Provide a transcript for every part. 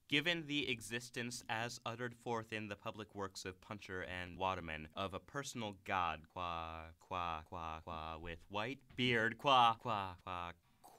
Given the existence as uttered forth in the public works of Puncher and Waterman of a personal god, with white beard,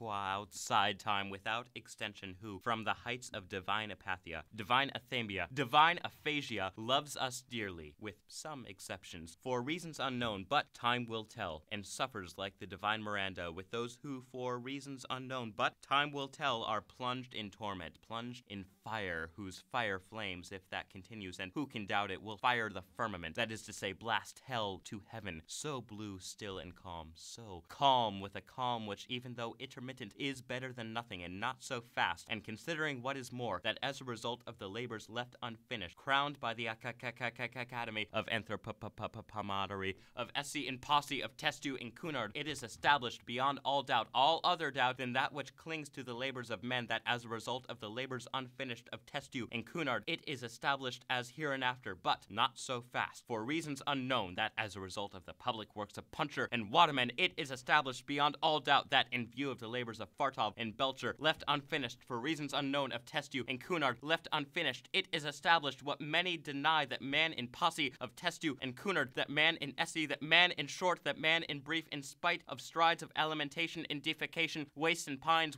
outside time without extension, who, from the heights of divine apathia, divine athambia, divine aphasia, loves us dearly, with some exceptions, for reasons unknown, but time will tell, and suffers like the divine Miranda with those who, for reasons unknown, but time will tell, are plunged in torment, plunged in fire, whose fire flames, if that continues, and who can doubt it, will fire the firmament, that is to say, blast hell to heaven, so blue, still, and calm, so calm, with a calm which, even though intermittent, is better than nothing, and not so fast, and considering what is more, that as a result of the labors left unfinished, crowned by the Academy of Anthropomatory, of Essie and Posse, of Testu and Cunard, it is established beyond all doubt, all other doubt than that which clings to the labors of men, that as a result of the labors unfinished of Testu and Cunard, it is established as hereinafter, but not so fast, for reasons unknown, that as a result of the public works of Puncher and Waterman, it is established beyond all doubt that, in view of the labors of Fartov and Belcher, left unfinished for reasons unknown, of Testu and Cunard, left unfinished, it is established what many deny, that man in Posse, of Testu and Cunard, that man in Essie, that man in short, that man in brief, in spite of strides of alimentation and defecation, wastes and pines,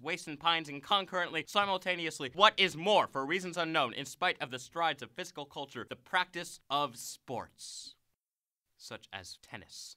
and concurrently, simultaneously, what is more, for reasons unknown, in spite of the strides of physical culture, the practice of sports, such as tennis,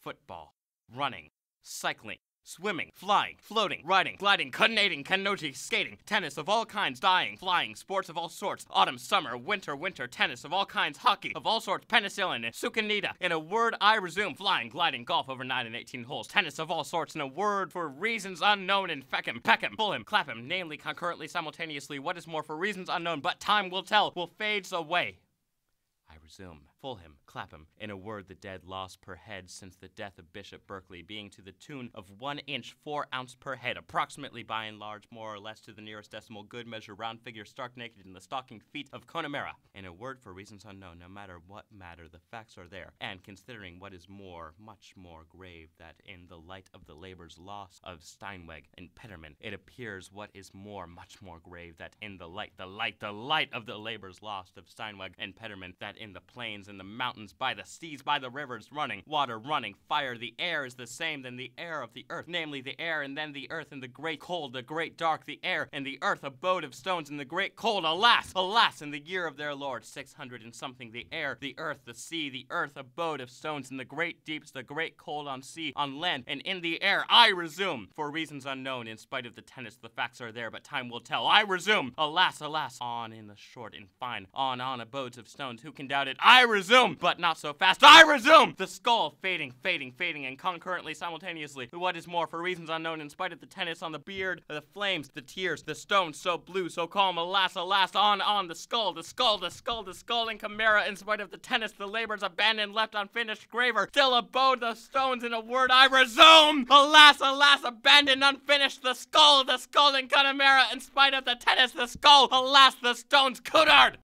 football, running, cycling, swimming, flying, floating, riding, gliding, canoeing, skating, tennis of all kinds, dying, flying, sports of all sorts, autumn, summer, winter, tennis of all kinds, hockey of all sorts, penicillin, sucanida. In a word, I resume, flying, gliding, golf over 9 and 18 holes, tennis of all sorts, in a word, for reasons unknown, in Peckham, Fulham, Clapham, namely, concurrently, simultaneously, what is more, for reasons unknown, but time will tell, will fades away. I resume. Fulham, Clapham, in a word, the dead lost per head since the death of Bishop Berkeley, being to the tune of 1 inch 4 ounce per head, approximately by and large, more or less to the nearest decimal, good measure, round figure, stark naked in the stocking feet of Connemara. In a word, for reasons unknown, no matter what matter, the facts are there, and considering what is more, much more grave, that in the light of the labors lost of Steinweg and Petterman, it appears what is more, much more grave, that in the light of the labors lost of Steinweg and Petterman, that in the plains, in the mountains, by the seas, by the rivers, running, water, running, fire, the air is the same than the air of the earth, namely the air, and then the earth, and the great cold, the great dark, the air, and the earth, abode of stones, and the great cold, alas, alas, in the year of their Lord, 600 and something, the air, the earth, the sea, the earth, abode of stones, and the great deeps, the great cold on sea, on land, and in the air, I resume, for reasons unknown, in spite of the tennis, the facts are there, but time will tell, I resume, alas, alas, on in the short and fine, on abodes of stones, who can doubt it, I resume, but not so fast, I resume! The skull fading, and concurrently, simultaneously, what is more, for reasons unknown, in spite of the tennis, on the beard, the flames, the tears, the stones, so blue, so calm, alas, alas, on, the skull, in chimera, in spite of the tennis, the labors abandoned, left unfinished, graver, still abode the stones, in a word, I resume! Alas, alas, abandoned, unfinished, the skull in chimera, in spite of the tennis, the skull, alas, the stones, Cunard!